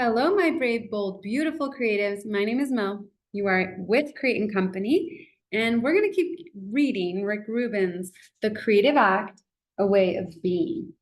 Hello, my brave, bold, beautiful creatives. My name is Mel. You are with Create and Company, and we're going to keep reading Rick Rubin's The Creative Act, A Way of Being.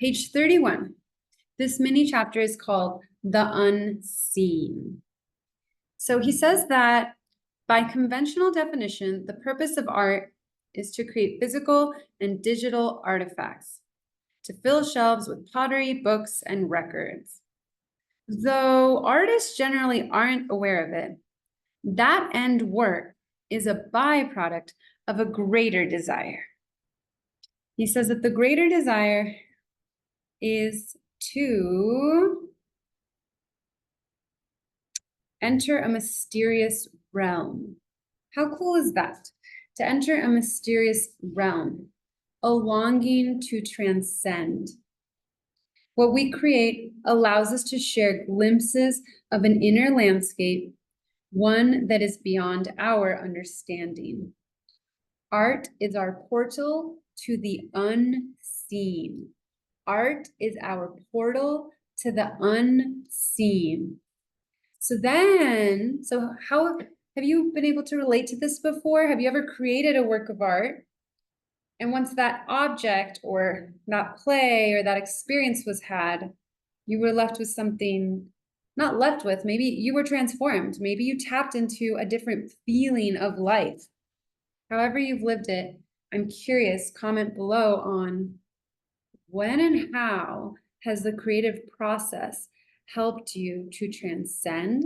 Page 31. This mini chapter is called The Unseen. So he says that by conventional definition, the purpose of art is to create physical and digital artifacts, to fill shelves with pottery, books, and records. Though artists generally aren't aware of it, that end work is a byproduct of a greater desire. He says that the greater desire is to enter a mysterious realm. How cool is that? To enter a mysterious realm, a longing to transcend. What we create allows us to share glimpses of an inner landscape, one that is beyond our understanding. Art is our portal to the unseen. Art is our portal to the unseen. So how have you been able to relate to this before? Have you ever created a work of art? And once that object or that play or that experience was had, you were left with something, not left with, maybe you were transformed. Maybe you tapped into a different feeling of life. However you've lived it, I'm curious, comment below on when and how has the creative process helped you to transcend,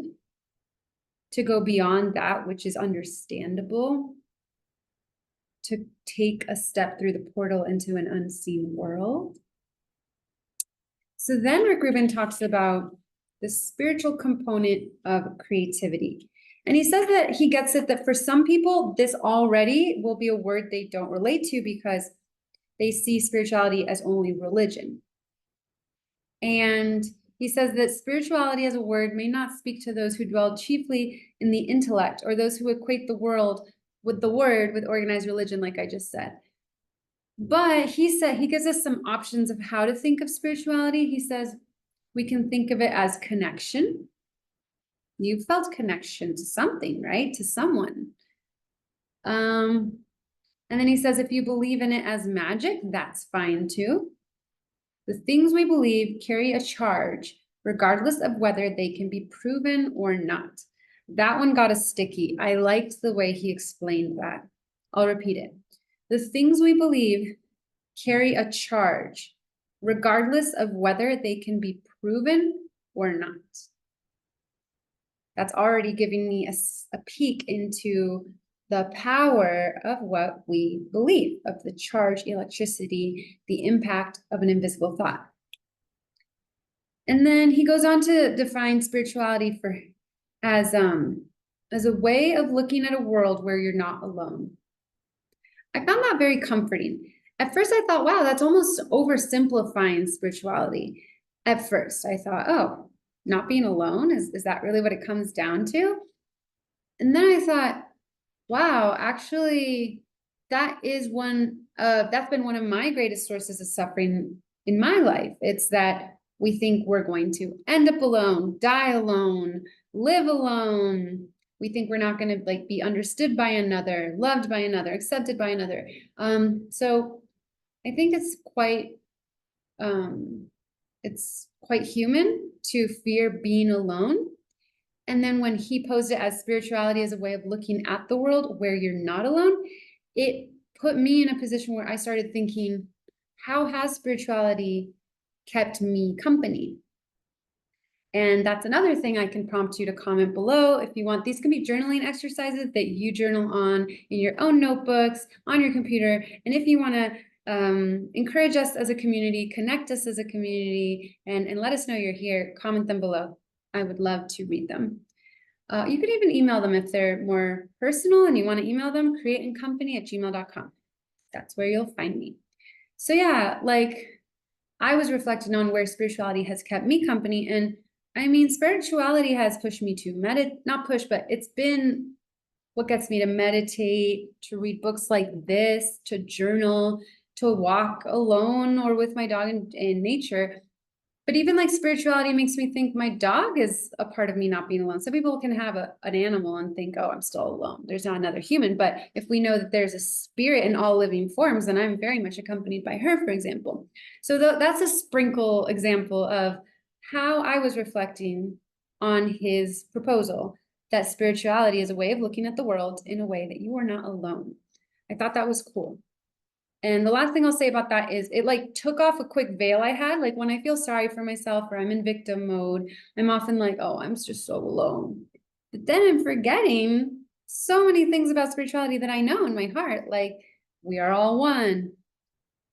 to go beyond that which is understandable, to take a step through the portal into an unseen world. So then Rick Rubin talks about the spiritual component of creativity. And he says that he gets it that for some people, this already will be a word they don't relate to because they see spirituality as only religion. And he says that spirituality as a word may not speak to those who dwell chiefly in the intellect or those who equate the world with the word with organized religion, like I just said. But he gives us some options of how to think of spirituality. He says we can think of it as connection. You felt connection to something, right? To someone. And then he says if you believe in it as magic, that's fine too. The things we believe carry a charge, regardless of whether they can be proven or not. That one got a sticky. I liked the way he explained that. I'll repeat it. The things we believe carry a charge, regardless of whether they can be proven or not. That's already giving me a peek into the power of what we believe, of the charge, electricity, the impact of an invisible thought. And then he goes on to define spirituality as a way of looking at a world where you're not alone. I found that very comforting. At first I thought, wow, that's almost oversimplifying spirituality. At first I thought, oh, not being alone, is that really what it comes down to? And then I thought, wow, actually, that's been one of my greatest sources of suffering in my life. It's that we think we're going to end up alone, die alone, live alone. We think we're not going to be understood by another, loved by another, accepted by another. So I think it's quite human to fear being alone. And then when he posed it as spirituality as a way of looking at the world where you're not alone, it put me in a position where I started thinking, how has spirituality kept me company? And that's another thing I can prompt you to comment below if you want. These can be journaling exercises that you journal on in your own notebooks, on your computer. And if you want to encourage us as a community, connect us as a community, and let us know you're here, comment them below. I would love to read them. You could even email them if they're more personal and you want to email them, createandcompany@gmail.com. That's where you'll find me. So yeah, I was reflecting on where spirituality has kept me company. And I mean, spirituality has pushed me to not push, but it's been what gets me to meditate, to read books like this, to journal, to walk alone or with my dog in nature. But even like spirituality makes me think my dog is a part of me not being alone. Some people can have an animal and think, oh, I'm still alone. There's not another human. But if we know that there's a spirit in all living forms, then I'm very much accompanied by her, for example. So that's a sprinkle example of how I was reflecting on his proposal, that spirituality is a way of looking at the world in a way that you are not alone. I thought that was cool. And the last thing I'll say about that is it like took off a quick veil I had. Like when I feel sorry for myself or I'm in victim mode, I'm often like, oh, I'm just so alone. But then I'm forgetting so many things about spirituality that I know in my heart. Like we are all one.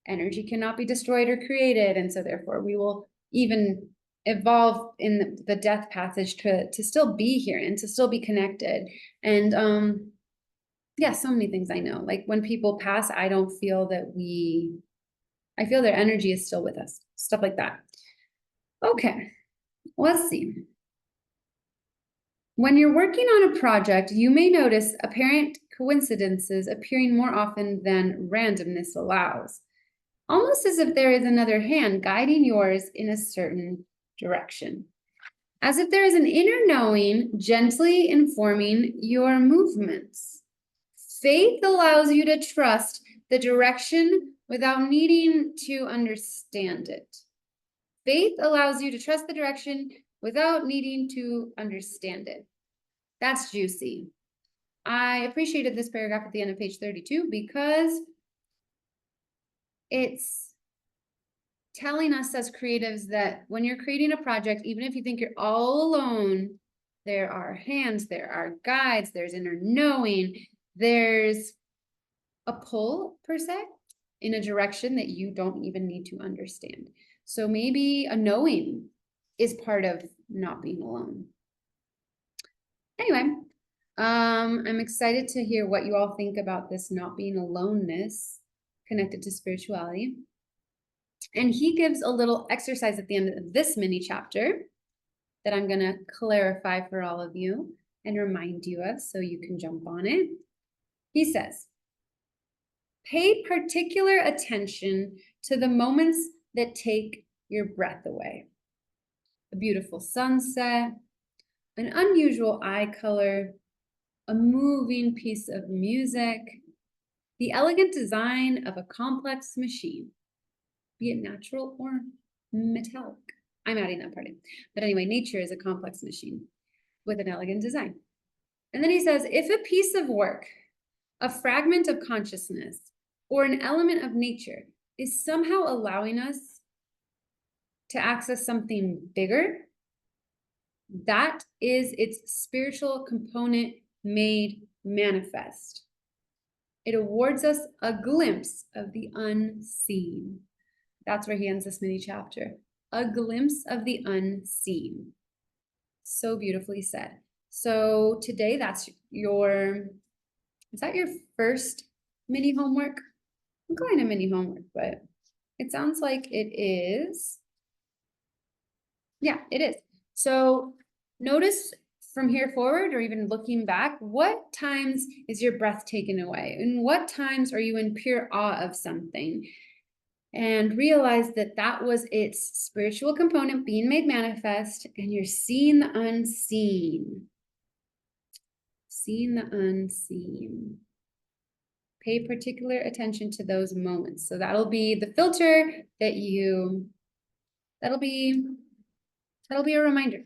Energy cannot be destroyed or created. And so therefore we will even evolve in the death passage to still be here and to still be connected. And yeah, so many things I know. Like when people pass, I don't feel that I feel their energy is still with us. Stuff like that. Okay, let's see. When you're working on a project, you may notice apparent coincidences appearing more often than randomness allows, almost as if there is another hand guiding yours in a certain direction. As if there is an inner knowing gently informing your movements. Faith allows you to trust the direction without needing to understand it. Faith allows you to trust the direction without needing to understand it. That's juicy. I appreciated this paragraph at the end of page 32 because it's telling us as creatives that when you're creating a project, even if you think you're all alone, there are hands, there are guides, there's inner knowing, there's a pull per se in a direction that you don't even need to understand. So maybe a knowing is part of not being alone. Anyway, I'm excited to hear what you all think about this not being aloneness connected to spirituality. And he gives a little exercise at the end of this mini chapter that I'm going to clarify for all of you and remind you of so you can jump on it. He says, pay particular attention to the moments that take your breath away. A beautiful sunset, an unusual eye color, a moving piece of music, the elegant design of a complex machine, be it natural or metallic. I'm adding that part in. But anyway, nature is a complex machine with an elegant design. And then he says, if a piece of work, a fragment of consciousness, or an element of nature is somehow allowing us to access something bigger, that is its spiritual component made manifest. It awards us a glimpse of the unseen. That's where he ends this mini chapter. A glimpse of the unseen. So beautifully said. So today, is that your first mini homework? I'm calling it mini homework, but it sounds like it is. Yeah, it is. So notice from here forward, or even looking back, what times is your breath taken away? And what times are you in pure awe of something? And realize that that was its spiritual component being made manifest, and you're seeing the unseen. Seeing the unseen. Pay particular attention to those moments. So that'll be the filter that'll be a reminder.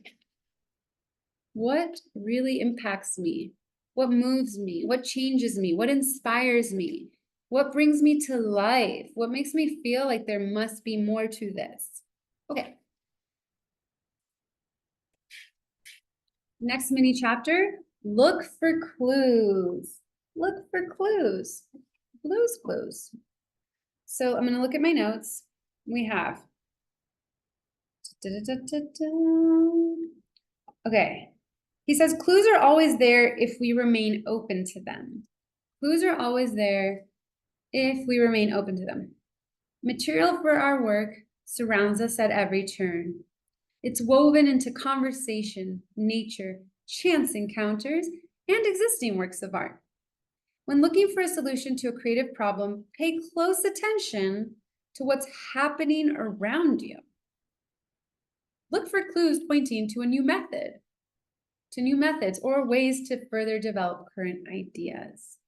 What really impacts me? What moves me? What changes me? What inspires me? What brings me to life? What makes me feel like there must be more to this? Okay. Next mini chapter, look for clues. Look for clues. Clues. So I'm going to look at my notes. We have. Okay. He says clues are always there if we remain open to them. Clues are always there if we remain open to them. Material for our work surrounds us at every turn. It's woven into conversation, nature, chance encounters, and existing works of art. When looking for a solution to a creative problem, pay close attention to what's happening around you. Look for clues pointing to a new method, to new methods or ways to further develop current ideas.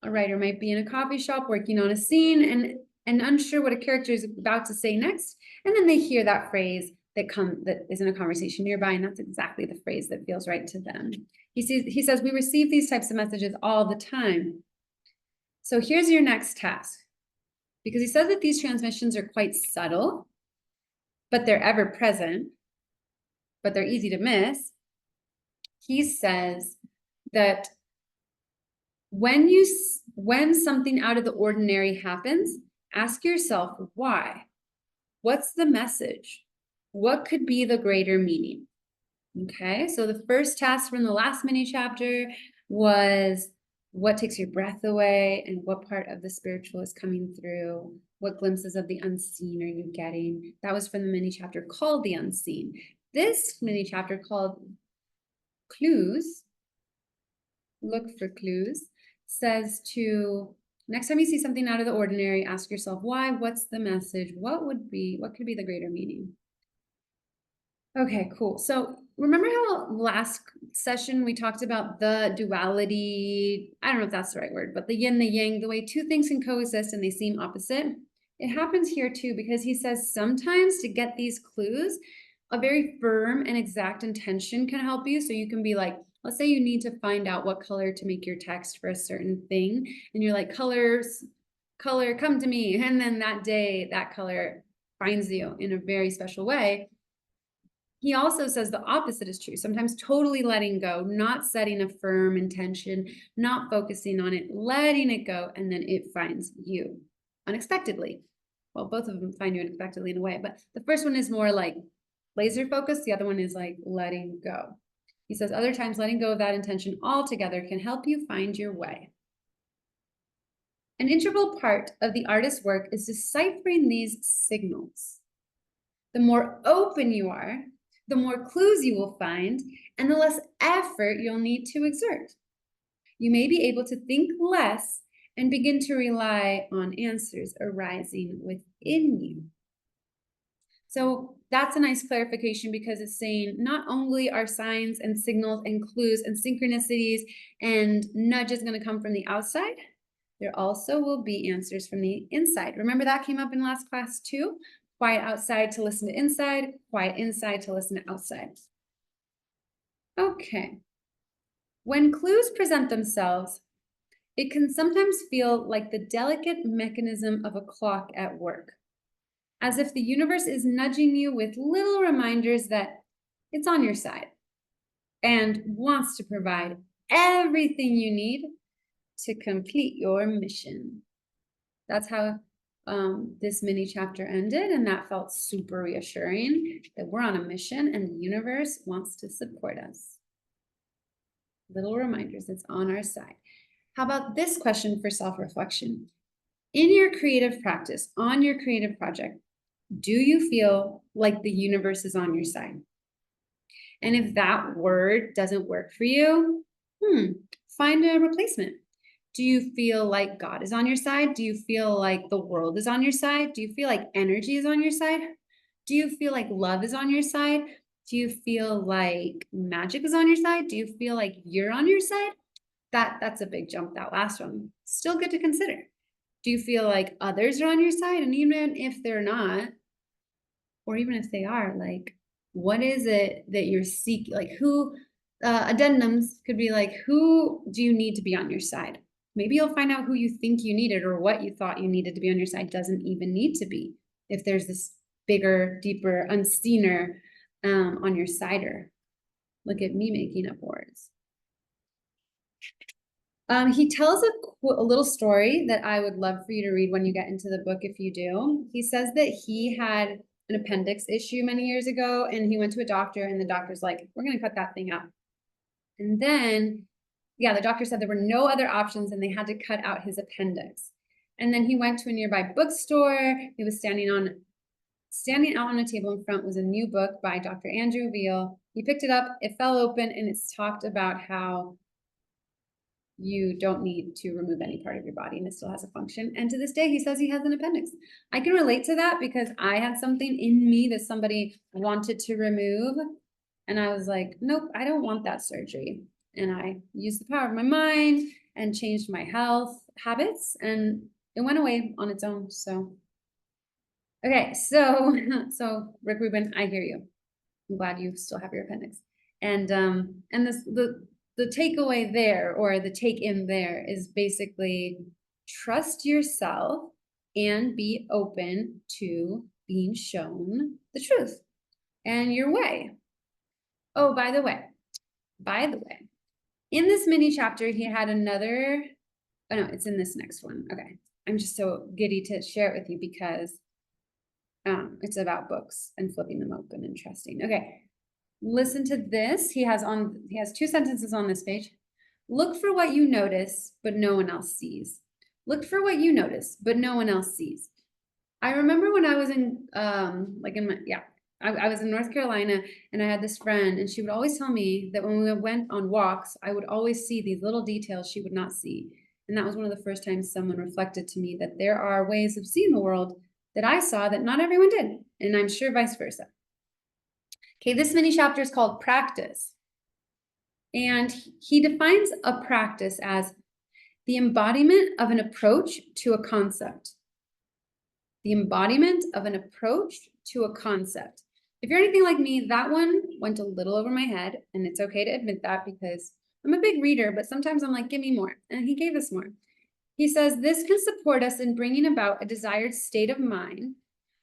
A writer might be in a coffee shop working on a scene and unsure what a character is about to say next, and then they hear that phrase that is in a conversation nearby, and that's exactly the phrase that feels right to them. He says we receive these types of messages all the time. So here's your next task, because he says that these transmissions are quite subtle, but they're ever present, but they're easy to miss. He says that when something out of the ordinary happens, ask yourself why. What's the message? What could be the greater meaning? Okay, so the first task from the last mini chapter was what takes your breath away and what part of the spiritual is coming through? What glimpses of the unseen are you getting? That was from the mini chapter called The Unseen. This mini chapter called Clues, Look for Clues, says to, next time you see something out of the ordinary, ask yourself why, what's the message? What could be the greater meaning? Okay, cool. So remember how last session we talked about the duality? I don't know if that's the right word, but the yin, the yang, the way two things can coexist and they seem opposite. It happens here too, because he says sometimes to get these clues, a very firm and exact intention can help you. So you can be like, let's say you need to find out what color to make your text for a certain thing. And you're like, color, come to me. And then that day, that color finds you in a very special way. He also says the opposite is true. Sometimes totally letting go, not setting a firm intention, not focusing on it, letting it go, and then it finds you unexpectedly. Well, both of them find you unexpectedly in a way, but the first one is more like laser focused. The other one is like letting go. He says other times letting go of that intention altogether can help you find your way. An integral part of the artist's work is deciphering these signals. The more open you are, the more clues you will find, and the less effort you'll need to exert. You may be able to think less and begin to rely on answers arising within you. So that's a nice clarification, because it's saying not only are signs and signals and clues and synchronicities and nudges going to come from the outside, there also will be answers from the inside. Remember that came up in last class too? Quiet outside to listen to inside, quiet inside to listen to outside. Okay. When clues present themselves, it can sometimes feel like the delicate mechanism of a clock at work, as if the universe is nudging you with little reminders that it's on your side and wants to provide everything you need to complete your mission. That's how this mini chapter ended, and that felt super reassuring that we're on a mission and the universe wants to support us. Little reminders, it's on our side. How about this question for self-reflection? In your creative practice, on your creative project, do you feel like the universe is on your side? And if that word doesn't work for you, find a replacement. Do you feel like God is on your side? Do you feel like the world is on your side? Do you feel like energy is on your side? Do you feel like love is on your side? Do you feel like magic is on your side? Do you feel like you're on your side? That's a big jump, that last one. Still good to consider. Do you feel like others are on your side? And even if they're not, or even if they are, like, what is it that you're seeking? Like who, addendums could be like, who do you need to be on your side? Maybe you'll find out who you think you needed, or what you thought you needed to be on your side doesn't even need to be, if there's this bigger, deeper, unseener on your sider. Look at me making up words. He tells a little story that I would love for you to read when you get into the book, if you do. He says that he had an appendix issue many years ago, and he went to a doctor, and the doctor's like, we're going to cut that thing out. And then, yeah, the doctor said there were no other options, and they had to cut out his appendix. And then he went to a nearby bookstore. He was standing out on a table in front was a new book by Dr. Andrew Weil. He picked it up, it fell open, and it's talked about how you don't need to remove any part of your body and it still has a function. And to this day, he says he has an appendix. I can relate to that because I had something in me that somebody wanted to remove. And I was like, nope, I don't want that surgery. And I used the power of my mind and changed my health habits, and it went away on its own. So, okay, so Rick Rubin, I hear you. I'm glad you still have your appendix. And the takeaway there, or the take in there, is basically trust yourself and be open to being shown the truth and your way. Oh, by the way, in this mini chapter, he had another, oh no, it's in this next one. Okay. I'm just so giddy to share it with you because it's about books and flipping them open and trusting. Okay. Listen to this. He has 2 sentences on this page. Look for what you notice, but no one else sees. Look for what you notice, but no one else sees. I remember when I was in, I was in North Carolina, and I had this friend, and she would always tell me that when we went on walks, I would always see these little details she would not see. And that was one of the first times someone reflected to me that there are ways of seeing the world that I saw that not everyone did. And I'm sure vice versa. Okay, this mini chapter is called Practice. And he defines a practice as the embodiment of an approach to a concept. The embodiment of an approach to a concept. If you're anything like me, that one went a little over my head, and it's okay to admit that because I'm a big reader, but sometimes I'm like, give me more. And he gave us more. He says, this can support us in bringing about a desired state of mind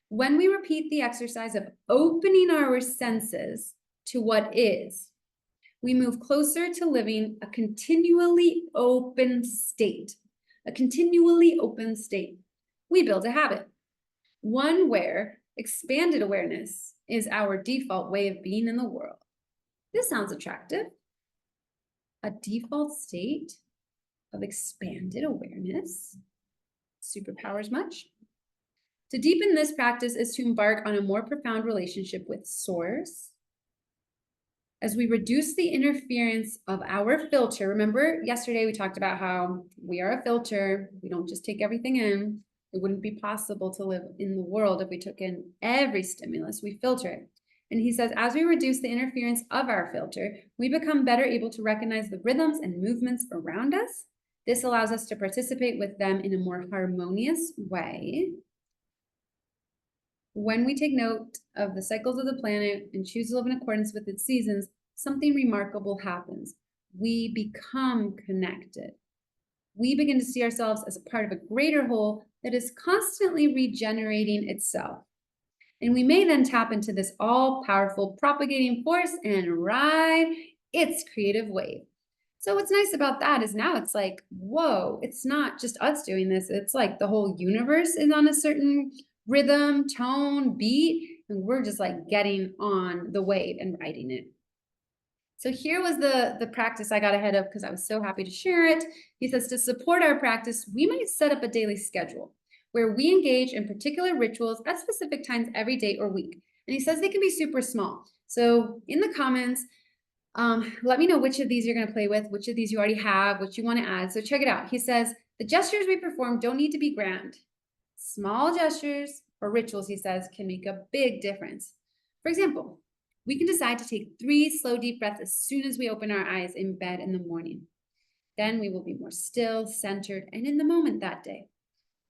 when we repeat the exercise of opening our senses to what is. We move closer to living a continually open state. A continually open state. We build a habit. One where expanded awareness is our default way of being in the world. This sounds attractive. A default state of expanded awareness. Superpowers much? To deepen this practice is to embark on a more profound relationship with Source. As we reduce the interference of our filter, remember yesterday we talked about how we are a filter. We don't just take everything in. It wouldn't be possible to live in the world if we took in every stimulus. We filter it. And he says, as we reduce the interference of our filter, we become better able to recognize the rhythms and movements around us. This allows us to participate with them in a more harmonious way. When we take note of the cycles of the planet and choose to live in accordance with its seasons, something remarkable happens. We become connected. We begin to see ourselves as a part of a greater whole that is constantly regenerating itself. And we may then tap into this all-powerful propagating force and ride its creative wave. So what's nice about that is now it's like, whoa, it's not just us doing this. It's like the whole universe is on a certain rhythm, tone, beat, and we're just like getting on the wave and riding it. So here was the practice I got ahead of because I was so happy to share it. He says, to support our practice, we might set up a daily schedule where we engage in particular rituals at specific times every day or week. And he says they can be super small. So in the comments, let me know which of these you're going to play with, which of these you already have, which you want to add. So check it out. He says, the gestures we perform don't need to be grand. Small gestures or rituals, he says, can make a big difference. For example, we can decide to take 3 slow, deep breaths as soon as we open our eyes in bed in the morning. Then we will be more still, centered, and in the moment that day.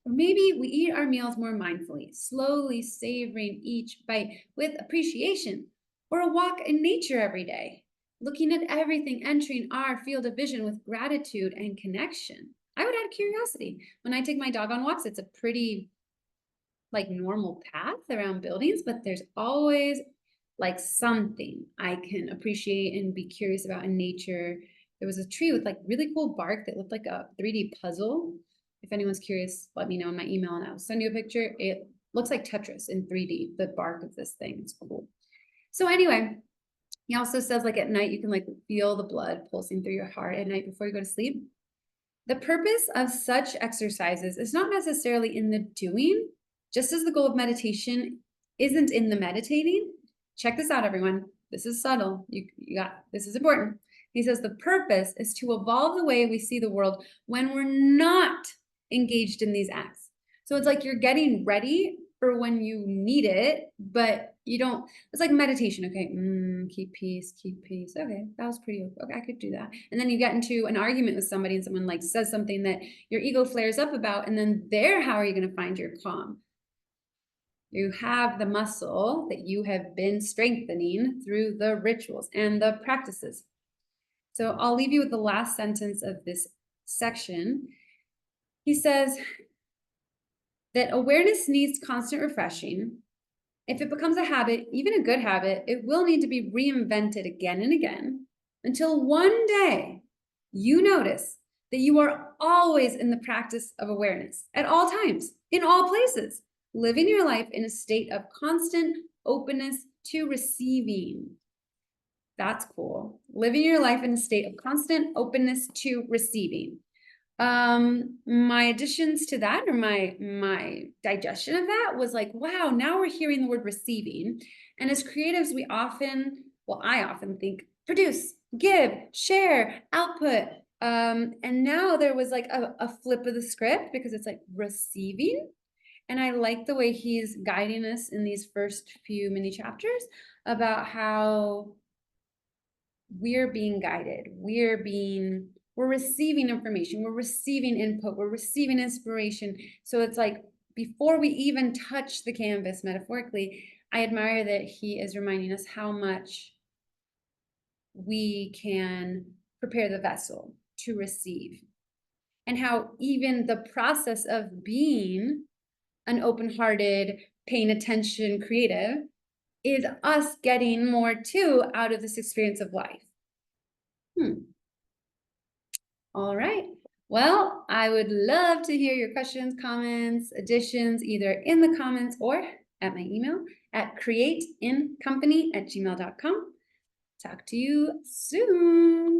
Or maybe we eat our meals more mindfully, slowly savoring each bite with appreciation, or a walk in nature every day, looking at everything entering our field of vision with gratitude and connection. I would add curiosity. When I take my dog on walks, it's a pretty like normal path around buildings, but there's always like something I can appreciate and be curious about in nature. There was a tree with like really cool bark that looked like a 3D puzzle. If anyone's curious, let me know in my email and I'll send you a picture. It looks like Tetris in 3D, the bark of this thing. It's cool. So anyway, he also says like at night, you can like feel the blood pulsing through your heart at night before you go to sleep. The purpose of such exercises is not necessarily in the doing, just as the goal of meditation isn't in the meditating. Check this out, everyone. This is subtle. You got, this is important. He says the purpose is to evolve the way we see the world when we're not engaged in these acts. So it's like you're getting ready for when you need it, but you don't, it's like meditation. Okay, keep peace, keep peace. Okay, that was pretty, okay, I could do that. And then you get into an argument with somebody and someone like says something that your ego flares up about, and then there, how are you going to find your calm? You have the muscle that you have been strengthening through the rituals and the practices. So I'll leave you with the last sentence of this section. He says that awareness needs constant refreshing. If it becomes a habit, even a good habit, it will need to be reinvented again and again until one day you notice that you are always in the practice of awareness at all times, in all places, living your life in a state of constant openness to receiving. That's cool. Living your life in a state of constant openness to receiving. My additions to that, or my digestion of that, was like, wow, now we're hearing the word receiving. And as creatives, we often, well, I often think produce, give, share, output. And now there was like a flip of the script, because it's like receiving. And I like the way he's guiding us in these first few mini chapters about how we're being guided, we're receiving information, we're receiving input, we're receiving inspiration. So it's like, before we even touch the canvas, metaphorically, I admire that he is reminding us how much we can prepare the vessel to receive, and how even the process of being an open-hearted, paying attention creative is us getting more too out of this experience of life. All right. Well, I would love to hear your questions, comments, additions, either in the comments or at my email at createincompany@gmail.com. Talk to you soon.